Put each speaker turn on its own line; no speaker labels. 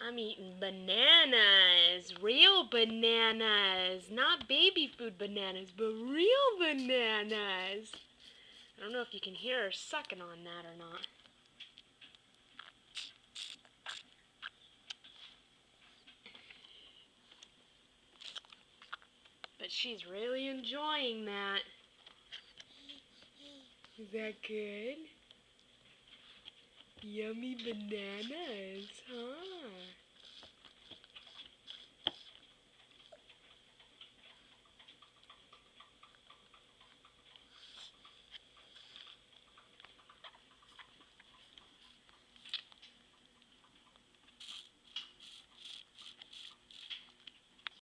I'm eating bananas, real bananas, not baby food bananas, but real bananas. I don't know if you can hear her sucking on that or not. But she's really enjoying that. Is that good? Yummy bananas, huh?